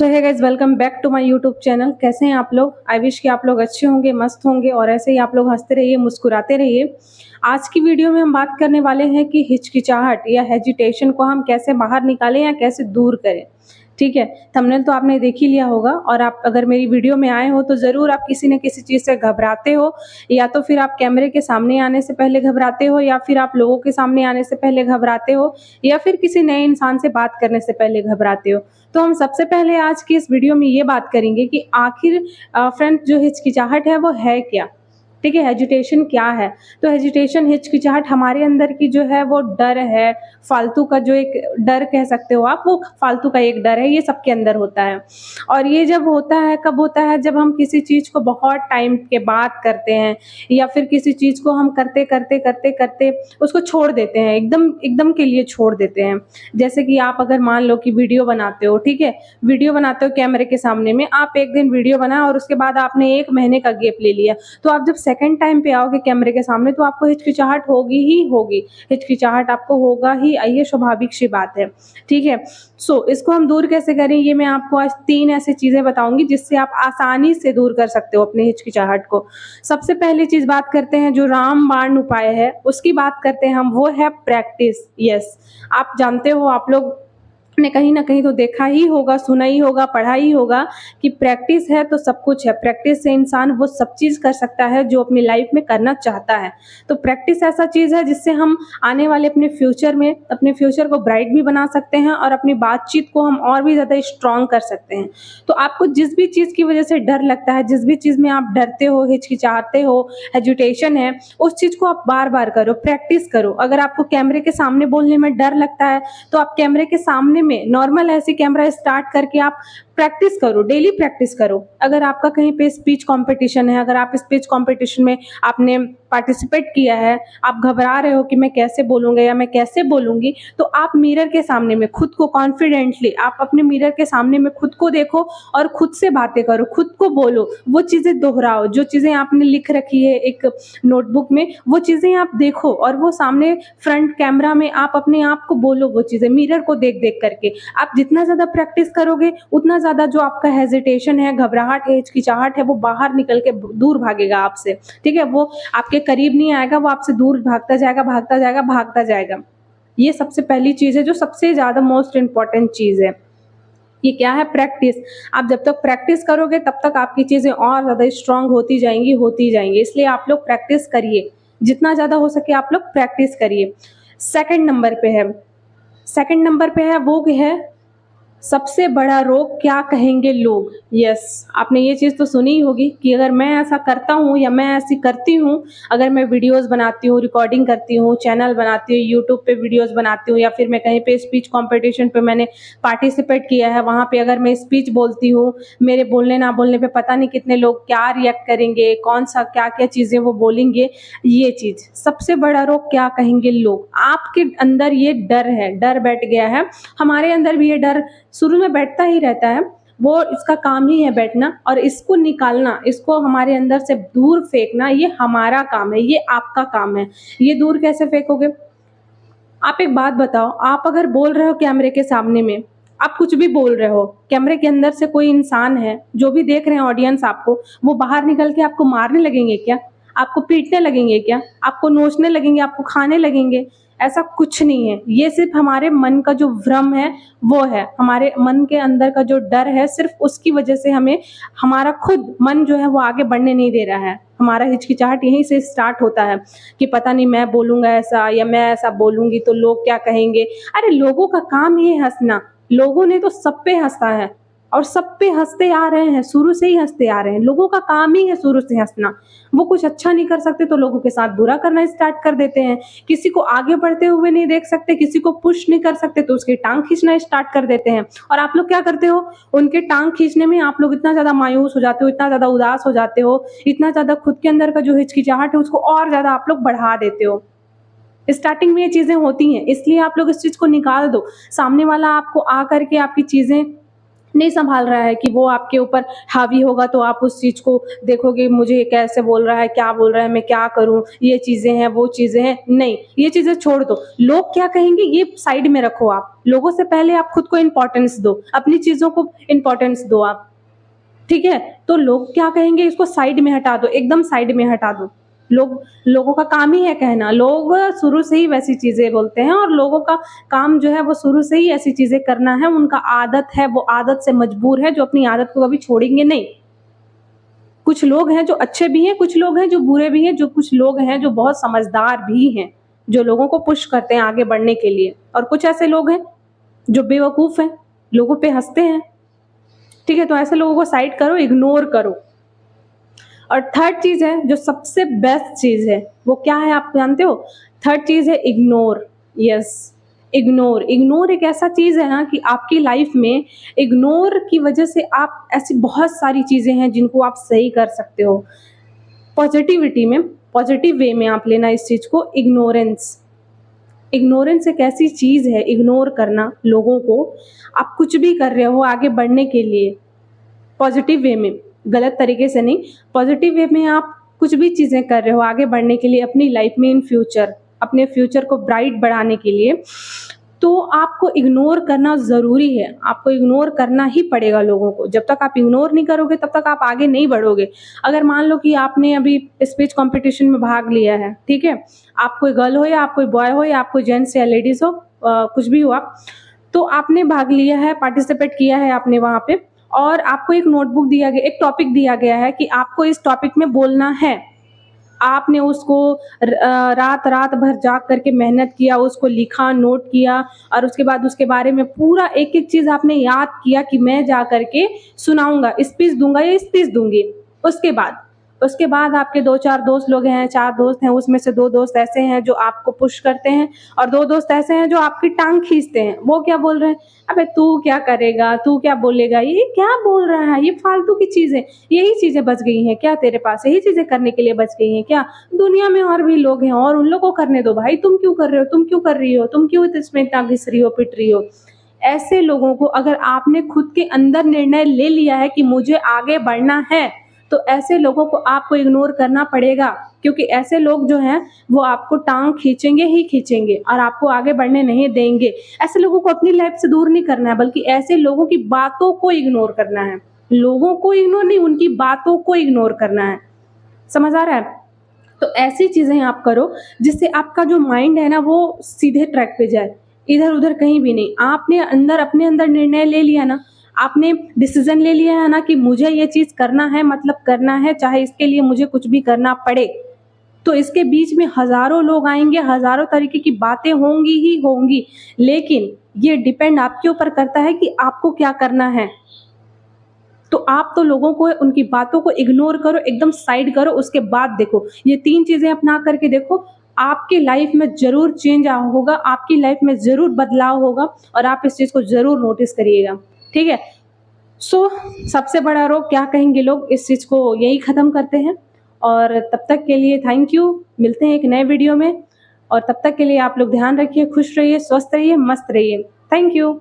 So hey guys, welcome back to my YouTube channel. कैसे हैं आप लोग? आई विश कि आप लोग अच्छे होंगे, मस्त होंगे और ऐसे ही आप लोग हंसते रहिए, मुस्कुराते रहिए। आज की वीडियो में हम बात करने वाले हैं कि हिचकिचाहट या हेजिटेशन को हम कैसे बाहर निकालें या कैसे दूर करें। ठीक है, थंबनेल तो आपने देख ही लिया होगा और आप अगर मेरी वीडियो में आए हो तो ज़रूर आप किसी न किसी चीज़ से घबराते हो, या तो फिर आप कैमरे के सामने आने से पहले घबराते हो, या फिर आप लोगों के सामने आने से पहले घबराते हो, या फिर किसी नए इंसान से बात करने से पहले घबराते हो। तो हम सबसे पहले आज की इस वीडियो में ये बात करेंगे कि आखिर फ्रेंड जो हिचकिचाहट है वो है क्या? ठीक है, हेजिटेशन क्या है? तो हेजिटेशन, हिचकिचाहट हमारे अंदर की जो है वो डर है, फालतू का जो एक डर कह सकते हो आप, वो फालतू का एक डर है, ये सबके अंदर होता है। और ये जब होता है, कब होता है? जब हम किसी चीज़ को बहुत टाइम के बाद करते हैं, या फिर किसी चीज़ को हम करते उसको छोड़ देते हैं, एकदम एकदम के लिए छोड़ देते हैं। जैसे कि आप अगर मान लो कि वीडियो बनाते हो, ठीक है? वीडियो बनाते हो कैमरे के सामने में, आप एक दिन वीडियो बनाया और उसके बाद आपने 1 महीने का गैप ले लिया। तो आप जब सेकंड टाइम पे आओगे कैमरे के सामने तो आपको हिचकिचाहट होगी ही होगी। हिचकिचाहट आपको होगा ही, ये स्वाभाविक सी बात है। ठीक है? सो इसको हम दूर कैसे करें, ये मैं आपको आज 3 ऐसी चीज़ें बताऊँगी जिससे आप आसानी से दूर कर सकते हो अपनी हिचकिचाहट को। सबसे पहली चीज़ बात करते हैं, जो रामबाण उपाय है, उसकी बात करते हैं हम, वो है प्रैक्टिस। यस, आप जानते हो, आप लोग ने कहीं न कहीं तो देखा ही होगा, सुना ही होगा, पढ़ा ही होगा कि प्रैक्टिस है तो सब कुछ है। प्रैक्टिस से इंसान वो सब चीज़ कर सकता है जो अपनी लाइफ में करना चाहता है। तो प्रैक्टिस ऐसा चीज़ है जिससे हम आने वाले अपने फ्यूचर में अपने फ्यूचर को ब्राइट भी बना सकते हैं और अपनी बातचीत को हम और भी ज़्यादा स्ट्रॉन्ग कर सकते हैं। तो आपको जिस भी चीज़ की वजह से डर लगता है, जिस भी चीज़ में आप डरते हो, हिचकिचाते हो, हेजिटेशन है, उस चीज़ को आप बार-बार करो, प्रैक्टिस करो। अगर आपको कैमरे के सामने बोलने में डर लगता है, तो आप कैमरे के सामने में नॉर्मल ऐसे कैमरा स्टार्ट करके आप प्रैक्टिस करो, डेली प्रैक्टिस करो। अगर आपका कहीं पे स्पीच कॉम्पिटिशन है, अगर आप स्पीच कॉम्पिटिशन में आपने पार्टिसिपेट किया है, आप घबरा रहे हो कि मैं कैसे बोलूँगा या मैं कैसे बोलूँगी, तो आप मिरर के सामने में खुद को कॉन्फिडेंटली, आप अपने मिरर के सामने में खुद को देखो और खुद से बातें करो, खुद को बोलो, वो चीज़ें दोहराओ, जो चीज़ें आपने लिख रखी है एक नोटबुक में, वो चीज़ें आप देखो और वो सामने फ्रंट कैमरा में आप अपने आप को बोलो वो चीज़ें, मिरर को देख-देख करके। आप जितना ज़्यादा प्रैक्टिस करोगे, उतना ज़्यादा जो आपका हेजिटेशन है, घबराहट है, हिचकिचाहट है, वो बाहर निकल के दूर भागेगा आपसे। ठीक है? वो आपके करीब नहीं आएगा, वो आपसे दूर भागता जाएगा, भागता जाएगा, भागता जाएगा। ये सबसे पहली चीज़ है, जो सबसे ज़्यादा मोस्ट इम्पोर्टेंट चीज़ है। ये क्या है? प्रैक्टिस। आप जब तक प्रैक्टिस करोगे तब तक आपकी चीज़ें और ज़्यादा स्ट्रॉन्ग होती जाएँगी। इसलिए आप लोग प्रैक्टिस करिए। जितना ज़्यादा हो सके आप लोग प्रैक्टिस करिए। सेकंड नंबर पे है, सेकंड नंबर पे है, वो है सबसे बड़ा रोग क्या कहेंगे लोग। यस, आपने ये चीज़ तो सुनी ही होगी कि अगर मैं ऐसा करता हूँ या मैं ऐसी करती हूँ, अगर मैं वीडियोज़ बनाती हूँ, रिकॉर्डिंग करती हूँ, चैनल बनाती हूँ, यूट्यूब पे वीडियोज़ बनाती हूँ, या फिर मैं कहीं पे स्पीच कॉम्पिटिशन पे मैंने पार्टिसिपेट किया है, वहाँ पे अगर मैं स्पीच बोलती हूँ, मेरे बोलने ना बोलने पे पता नहीं कितने लोग क्या रिएक्ट करेंगे, कौन-सा क्या-क्या चीज़ें वो बोलेंगे, ये चीज़। सबसे बड़ा रोग क्या कहेंगे लोग। आपके अंदर ये डर है, डर बैठ गया है। हमारे अंदर भी ये डर शुरू में बैठता ही रहता है, वो इसका काम ही है बैठना, और इसको निकालना, इसको हमारे अंदर से दूर फेंकना, ये हमारा काम है, ये आपका काम है। ये दूर कैसे फेंकोगे? आप एक बात बताओ, आप अगर बोल रहे हो कैमरे के सामने में, आप कुछ भी बोल रहे हो, कैमरे के अंदर से कोई इंसान है, जो भी देख रहे हैं ऑडियंस आपको, वो बाहर निकल के आपको मारने लगेंगे क्या? आपको पीटने लगेंगे क्या? आपको नोचने लगेंगे, आपको खाने लगेंगे? ऐसा कुछ नहीं है। ये सिर्फ़ हमारे मन का जो भ्रम है, वो है। हमारे मन के अंदर का जो डर है, सिर्फ़ उसकी वजह से हमें हमारा खुद मन जो है वो आगे बढ़ने नहीं दे रहा है। हमारा हिचकिचाहट यहीं से स्टार्ट होता है कि पता नहीं मैं बोलूँगा ऐसा, या मैं ऐसा बोलूँगी तो लोग क्या कहेंगे? अरे लोगों का काम ही है हँसना। लोगों ने तो सब पे हँसा है और सब पे हँसते आ रहे हैं, शुरू से ही हँसते आ रहे हैं। लोगों का काम ही है शुरू से हँसना। वो कुछ अच्छा नहीं कर सकते तो लोगों के साथ बुरा करना स्टार्ट कर देते हैं। किसी को आगे बढ़ते हुए नहीं देख सकते, किसी को पुश नहीं कर सकते तो उसकी टाँग खींचना स्टार्ट कर देते हैं। और आप लोग क्या करते हो? उनके टाँग खींचने में आप लोग इतना ज़्यादा मायूस हो जाते हो, इतना ज़्यादा उदास हो जाते हो, इतना ज़्यादा खुद के अंदर का जो हिचकिचाहट है उसको और ज़्यादा आप लोग बढ़ा देते हो। स्टार्टिंग में ये चीज़ें होती हैं, इसलिए आप लोग इस चीज़ को निकाल दो। सामने वाला आपको आ करके आपकी चीज़ें नहीं संभाल रहा है कि वो आपके ऊपर हावी होगा, तो आप उस चीज़ को देखोगे, मुझे ये कैसे बोल रहा है, क्या बोल रहा है, मैं क्या करूँ, ये चीज़ें हैं, वो चीज़ें हैं। नहीं, ये चीज़ें छोड़ दो। लोग क्या कहेंगे ये साइड में रखो आप। लोगों से पहले आप खुद को इम्पोर्टेंस दो, अपनी चीज़ों को इम्पोर्टेंस दो आप। ठीक है? तो लोग क्या कहेंगे इसको साइड में हटा दो, एकदम साइड में हटा दो। लोगों का काम ही है कहना, लोग शुरू से ही वैसी चीज़ें बोलते हैं और लोगों का काम जो है वो शुरू से ही ऐसी चीज़ें करना है, उनका आदत है, वो आदत से मजबूर है, जो अपनी आदत को कभी छोड़ेंगे नहीं। कुछ लोग हैं जो अच्छे भी हैं, कुछ लोग हैं जो बुरे भी हैं, जो कुछ लोग हैं जो बहुत समझदार भी हैं, जो लोगों को पुश करते हैं आगे बढ़ने के लिए, और कुछ ऐसे लोग हैं जो बेवकूफ़ हैं, लोगों पे हँसते हैं। ठीक है? तो ऐसे लोगों को साइड करो, इग्नोर करो। और थर्ड चीज़ है जो सबसे बेस्ट चीज़ है, वो क्या है आप जानते हो? थर्ड चीज़ है इग्नोर। Yes, ignore. इग्नोर एक ऐसा चीज़ है ना कि आपकी लाइफ में इग्नोर की वजह से आप ऐसी बहुत सारी चीज़ें हैं जिनको आप सही कर सकते हो। पॉजिटिविटी में, पॉजिटिव वे में आप लेना इस चीज़ को। इग्नोरेंस, इग्नोरेंस एक ऐसी चीज़ है, इग्नोर करना लोगों को। आप कुछ भी कर रहे हो आगे बढ़ने के लिए, पॉजिटिव वे में, गलत तरीके से नहीं, पॉजिटिव वे में आप कुछ भी चीज़ें कर रहे हो आगे बढ़ने के लिए अपनी लाइफ में, इन फ्यूचर, अपने फ्यूचर को ब्राइट बढ़ाने के लिए, तो आपको इग्नोर करना ज़रूरी है। आपको इग्नोर करना ही पड़ेगा लोगों को। जब तक आप इग्नोर नहीं करोगे तब तक आप आगे नहीं बढ़ोगे। अगर मान लो कि आपने अभी स्पीच कॉम्पिटिशन में भाग लिया है, ठीक है? आप कोई गर्ल हो या आप कोई बॉय हो या आप कोई जेंट्स या लेडीज़ हो, कुछ भी हो आप, तो आपने भाग लिया है, पार्टिसिपेट किया है आपने वहाँ पे, और आपको एक नोटबुक दिया गया, एक टॉपिक दिया गया है कि आपको इस टॉपिक में बोलना है। आपने उसको रात-रात भर जाग कर के मेहनत किया, उसको लिखा, नोट किया, और उसके बाद उसके बारे में पूरा एक-एक चीज़ आपने याद किया कि मैं जा कर के सुनाऊँगा, स्पीच दूँगा या स्पीच दूँगी। उसके बाद आपके 2-4 दोस्त लोग हैं, 4 दोस्त हैं, उसमें से 2 दोस्त ऐसे हैं जो आपको पुश करते हैं और 2 दोस्त ऐसे हैं जो आपकी टाँग खींचते हैं। वो क्या बोल रहे हैं, "अबे तू क्या करेगा? तू क्या बोलेगा? ये क्या बोल रहा है? ये फालतू की चीज़ें, यही चीज़ें बच गई हैं क्या तेरे पास? यही चीज़ें करने के लिए बच गई हैं क्या? दुनिया में और भी लोग हैं और उन लोगों को करने दो भाई, तुम क्यों कर रहे हो? तुम क्यों कर रही हो? तुम क्यों इसमें इतना घिस रही हो, पिट रही हो?" ऐसे लोगों को, अगर आपने खुद के अंदर निर्णय ले लिया है कि मुझे आगे बढ़ना है, तो ऐसे लोगों को आपको इग्नोर करना पड़ेगा, क्योंकि ऐसे लोग जो हैं वो आपको टाँग खींचेंगे ही खींचेंगे और आपको आगे बढ़ने नहीं देंगे। ऐसे लोगों को अपनी लाइफ से दूर नहीं करना है, बल्कि ऐसे लोगों की बातों को इग्नोर करना है। लोगों को इग्नोर नहीं, उनकी बातों को इग्नोर करना है। समझ आ रहा है? तो ऐसी चीज़ें आप करो जिससे आपका जो माइंड है ना वो सीधे ट्रैक पे जाए, इधर-उधर कहीं भी नहीं। आपने अंदर, अपने अंदर निर्णय ले लिया ना, आपने डिसीज़न ले लिया है ना कि मुझे ये चीज़ करना है, मतलब करना है, चाहे इसके लिए मुझे कुछ भी करना पड़े। तो इसके बीच में हज़ारों लोग आएँगे, हज़ारों तरीके की बातें होंगी ही होंगी, लेकिन ये डिपेंड आपके ऊपर करता है कि आपको क्या करना है। तो आप तो लोगों को, उनकी बातों को इग्नोर करो, एकदम साइड करो, उसके बाद देखो। ये 3 चीज़ें अपना करके देखो, आपकी लाइफ़ में ज़रूर चेंज होगा, आपकी लाइफ़ में ज़रूर बदलाव होगा और आप इस चीज़ को ज़रूर नोटिस करिएगा, ठीक है? सो सबसे बड़ा रोग क्या कहेंगे लोग, इस चीज़ को यहीं ख़त्म करते हैं और तब तक के लिए थैंक यू। मिलते हैं एक नए वीडियो में और तब तक के लिए आप लोग ध्यान रखिए, खुश रहिए, स्वस्थ रहिए, मस्त रहिए। Thank you.